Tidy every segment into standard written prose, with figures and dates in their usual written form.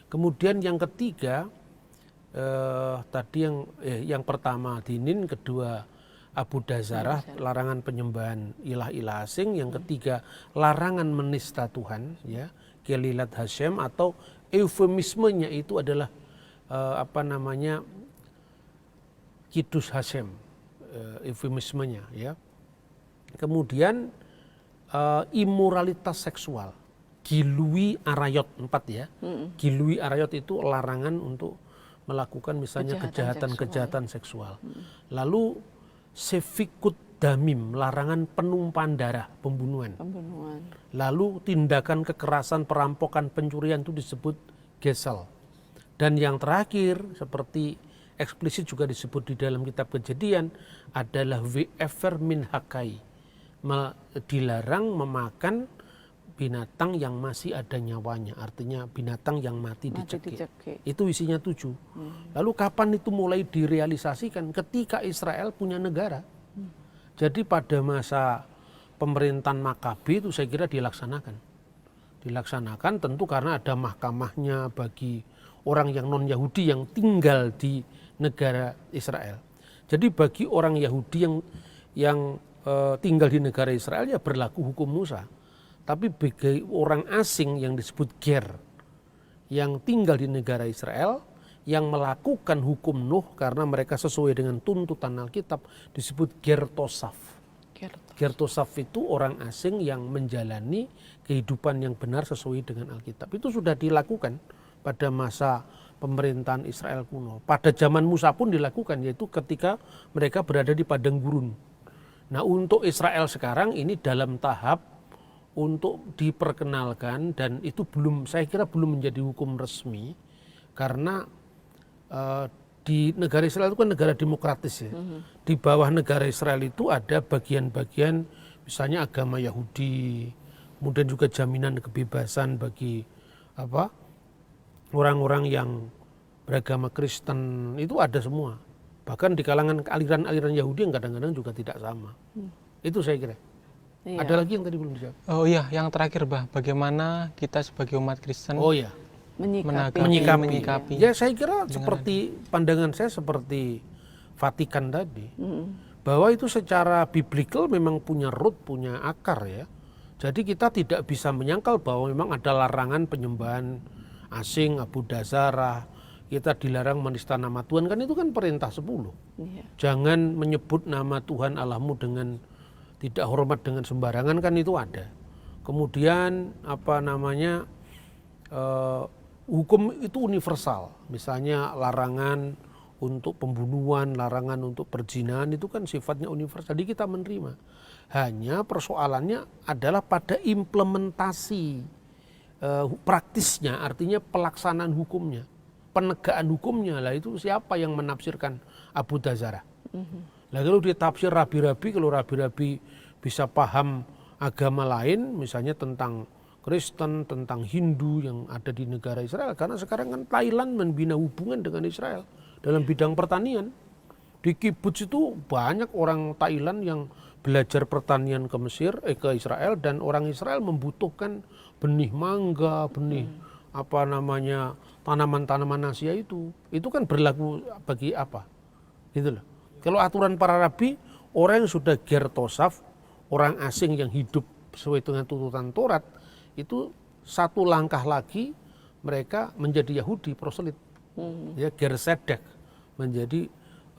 Kemudian yang ketiga, tadi yang pertama dinin, kedua Abu Dazarah, larangan penyembahan ilah-ilah asing. Yang ketiga, larangan menista Tuhan, ya, Gelilat Hashem, atau eufemismenya itu adalah Kidus Hashem, eufemismenya, ya. Kemudian imoralitas seksual, gilui arayot 4, ya. Gilui arayot itu larangan untuk melakukan misalnya kejahatan seksual. Lalu sefikut damim, larangan penumpahan darah, pembunuhan. Lalu tindakan kekerasan, perampokan, pencurian itu disebut gesel. Dan yang terakhir, seperti eksplisit juga disebut di dalam kitab Kejadian, adalah ve'efer min hakai, dilarang memakan binatang yang masih ada nyawanya, artinya binatang yang mati dicekik. Itu isinya 7. Lalu kapan itu mulai direalisasikan? Ketika Israel punya negara. Jadi pada masa pemerintahan Makabi itu saya kira dilaksanakan. Dilaksanakan tentu karena ada mahkamahnya bagi orang yang non-Yahudi yang tinggal di negara Israel. Jadi bagi orang Yahudi yang tinggal di negara Israel, ya berlaku hukum Musa. Tapi bagi orang asing yang disebut ger, yang tinggal di negara Israel, yang melakukan hukum Nuh karena mereka sesuai dengan tuntutan Alkitab, disebut gertosaf. Gertosaf itu orang asing yang menjalani kehidupan yang benar sesuai dengan Alkitab. Itu sudah dilakukan pada masa pemerintahan Israel kuno. Pada zaman Musa pun dilakukan, yaitu ketika mereka berada di padang gurun. Nah, untuk Israel sekarang ini dalam tahap untuk diperkenalkan, dan itu saya kira belum menjadi hukum resmi, karena di negara Israel itu kan negara demokratis, ya. Di bawah negara Israel itu ada bagian-bagian misalnya agama Yahudi, kemudian juga jaminan kebebasan bagi orang-orang yang beragama Kristen, itu ada semua. Bahkan di kalangan aliran-aliran Yahudi yang kadang-kadang juga tidak sama. Itu saya kira. Iya. Ada lagi yang tadi belum dijawab? Oh iya, yang terakhir, Bah, bagaimana kita sebagai umat Kristen menyikapi. Ya, saya kira seperti pandangan saya seperti Vatikan tadi, bahwa itu secara biblical memang punya root, punya akar, ya. Jadi kita tidak bisa menyangkal bahwa memang ada larangan penyembahan asing, Abu Dazarah, kita dilarang menista nama Tuhan, kan itu kan perintah 10. Iya. Jangan menyebut nama Tuhan Allahmu dengan tidak hormat dengan sembarangan, kan itu ada. Kemudian hukum itu universal. Misalnya larangan untuk pembunuhan, larangan untuk perzinahan, itu kan sifatnya universal. Jadi kita menerima. Hanya persoalannya adalah pada implementasi praktisnya, artinya pelaksanaan hukumnya, penegakan hukumnya. Lah itu siapa yang menafsirkan Abu Dazarah? Nah, kalau ditafsir rabi-rabi, kalau rabi-rabi bisa paham agama lain, misalnya tentang Kristen, tentang Hindu yang ada di negara Israel, karena sekarang kan Thailand membina hubungan dengan Israel dalam bidang pertanian. Di kibbutz itu banyak orang Thailand yang belajar pertanian ke ke Israel, dan orang Israel membutuhkan benih mangga, benih tanaman-tanaman Asia itu kan berlaku bagi apa? Gitu loh. Kalau aturan para rabi, orang yang sudah gertosaf, orang asing yang hidup sesuai dengan tuntutan Taurat, itu satu langkah lagi mereka menjadi Yahudi proselit, ya, gersedek, menjadi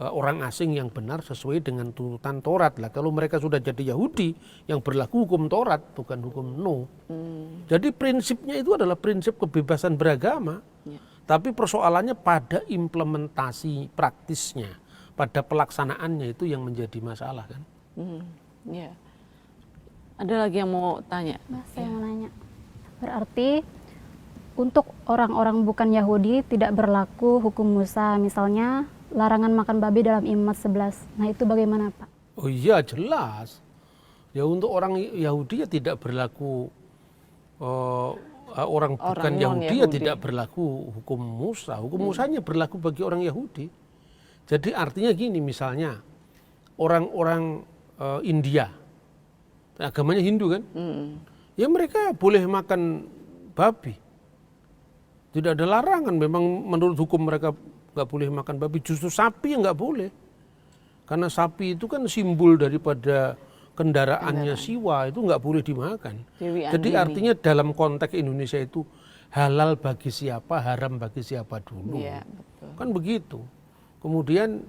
orang asing yang benar sesuai dengan tuntutan Taurat. Lah kalau mereka sudah jadi Yahudi yang berlaku hukum Taurat, bukan hukum Nuh. Jadi prinsipnya itu adalah prinsip kebebasan beragama, tapi persoalannya pada implementasi praktisnya, pada pelaksanaannya itu yang menjadi masalah, kan? Ya. Ada lagi yang mau tanya? Mas, saya mau nanya. Berarti untuk orang-orang bukan Yahudi tidak berlaku hukum Musa, misalnya larangan makan babi dalam Imamat 11. Nah, itu bagaimana, Pak? Oh iya, jelas. Ya, untuk orang Yahudi ya tidak berlaku, orang bukan Yahudi ya tidak berlaku hukum Musa. Hukum Musanya berlaku bagi orang Yahudi. Jadi artinya gini, misalnya orang-orang India, agamanya Hindu kan, ya mereka boleh makan babi. Tidak ada larangan, memang menurut hukum mereka nggak boleh makan babi, justru sapi yang nggak boleh. Karena sapi itu kan simbol daripada kendaraannya Siwa, itu nggak boleh dimakan. Dewi Jadi Andini. artinya dalam konteks Indonesia itu halal bagi siapa, haram bagi siapa dulu. Iya, betul. Kan begitu. Kemudian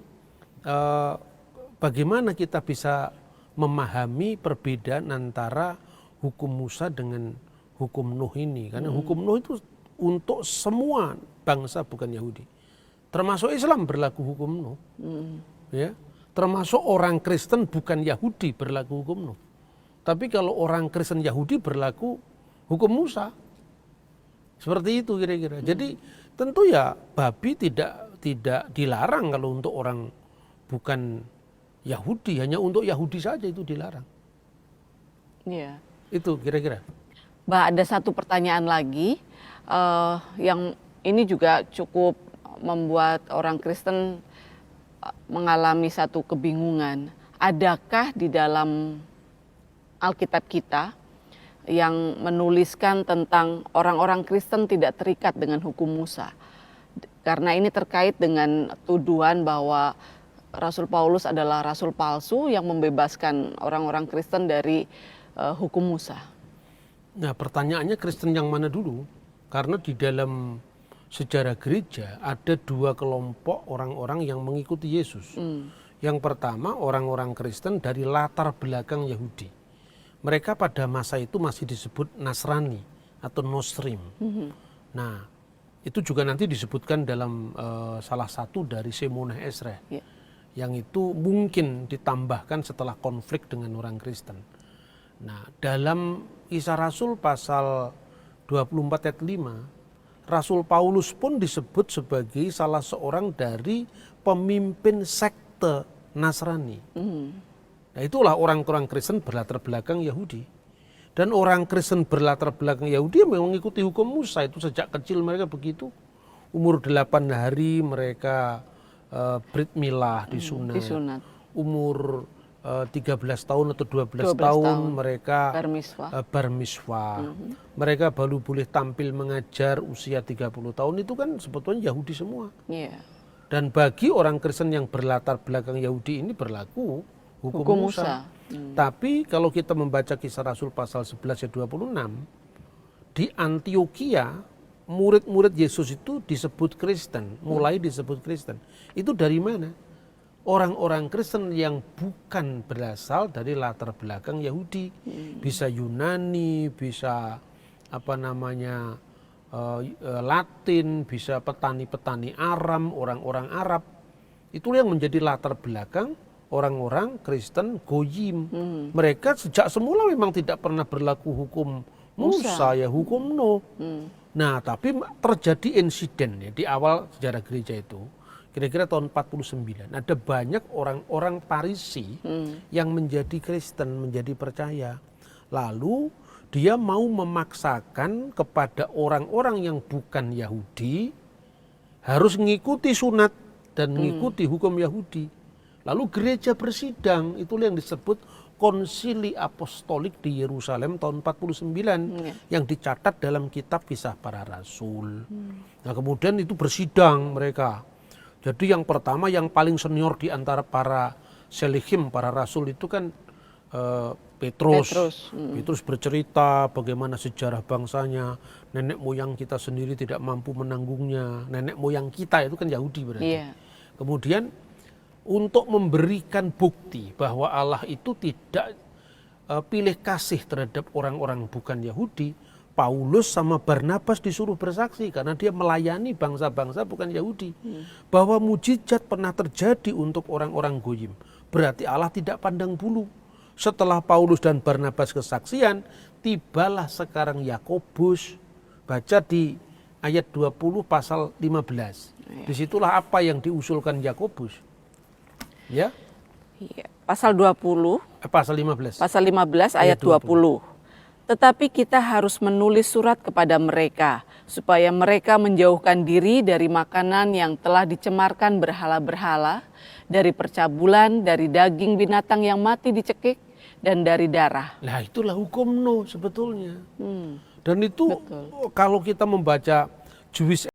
bagaimana kita bisa memahami perbedaan antara hukum Musa dengan hukum Nuh ini? Karena hukum Nuh itu untuk semua bangsa bukan Yahudi. Termasuk Islam berlaku hukum Nuh. Ya. Termasuk orang Kristen bukan Yahudi berlaku hukum Nuh. Tapi kalau orang Kristen Yahudi berlaku hukum Musa. Seperti itu kira-kira. Jadi tentu ya babi tidak dilarang kalau untuk orang bukan Yahudi, hanya untuk Yahudi saja itu dilarang. Iya. Itu kira-kira. Mbak, ada satu pertanyaan lagi yang ini juga cukup membuat orang Kristen mengalami satu kebingungan. Adakah di dalam Alkitab kita yang menuliskan tentang orang-orang Kristen tidak terikat dengan hukum Musa? Karena ini terkait dengan tuduhan bahwa Rasul Paulus adalah rasul palsu yang membebaskan orang-orang Kristen dari hukum Musa. Nah, pertanyaannya Kristen yang mana dulu? Karena di dalam sejarah gereja ada dua kelompok orang-orang yang mengikuti Yesus. Yang pertama orang-orang Kristen dari latar belakang Yahudi. Mereka pada masa itu masih disebut Nasrani atau Nostrim. Nah, itu juga nanti disebutkan dalam salah satu dari Shemoneh Esrei. Yeah. Yang itu mungkin ditambahkan setelah konflik dengan orang Kristen. Nah, dalam Kisah Rasul pasal 24 ayat 5, Rasul Paulus pun disebut sebagai salah seorang dari pemimpin sekte Nasrani. Nah, itulah orang-orang Kristen berlatar belakang Yahudi. Dan orang Kristen berlatar belakang Yahudi memang mengikuti hukum Musa, itu sejak kecil mereka begitu. Umur 8 hari mereka Brit Milah disunat. Umur 13 tahun atau 12 tahun mereka bar mitzvah. Mereka baru boleh tampil mengajar usia 30 tahun, itu kan sebetulnya Yahudi semua. Yeah. Dan bagi orang Kristen yang berlatar belakang Yahudi ini berlaku hukum Musa. Tapi kalau kita membaca Kisah Rasul pasal 11 ayat 26, di Antioquia murid-murid Yesus itu disebut Kristen, mulai disebut Kristen. Itu dari mana? Orang-orang Kristen yang bukan berasal dari latar belakang Yahudi. Bisa Yunani, bisa Latin, bisa petani-petani Aram, orang-orang Arab. Itulah yang menjadi latar belakang orang-orang Kristen Goyim. Mereka sejak semula memang tidak pernah berlaku hukum Musa, ya hukum Nuh. Nah, tapi terjadi insiden ya di awal sejarah gereja itu, kira-kira tahun 49. Ada banyak orang-orang Parisi yang menjadi Kristen, menjadi percaya. Lalu dia mau memaksakan kepada orang-orang yang bukan Yahudi harus mengikuti sunat dan mengikuti hukum Yahudi. Lalu gereja bersidang, itulah yang disebut Konsili Apostolik di Yerusalem tahun 49 yang dicatat dalam kitab Kisah Para Rasul. Nah, kemudian itu bersidang mereka. Jadi yang pertama, yang paling senior di antara para selihim, para rasul itu kan Petrus. Petrus bercerita bagaimana sejarah bangsanya, nenek moyang kita sendiri tidak mampu menanggungnya. Nenek moyang kita itu kan Yahudi berarti. Yeah. Kemudian untuk memberikan bukti bahwa Allah itu tidak pilih kasih terhadap orang-orang bukan Yahudi, Paulus sama Barnabas disuruh bersaksi karena dia melayani bangsa-bangsa bukan Yahudi. Bahwa mujizat pernah terjadi untuk orang-orang Goyim. Berarti Allah tidak pandang bulu. Setelah Paulus dan Barnabas kesaksian, tibalah sekarang Yakobus. Baca di ayat 20 pasal 15. Disitulah apa yang diusulkan Yakobus. Ya. Iya. Pasal 20. Pasal 15. Pasal 15 ayat 20. Tetapi kita harus menulis surat kepada mereka supaya mereka menjauhkan diri dari makanan yang telah dicemarkan berhala-berhala, dari percabulan, dari daging binatang yang mati dicekik, dan dari darah. Nah, itulah hukum Nuh sebetulnya. Dan itu kalau kita membaca Jewish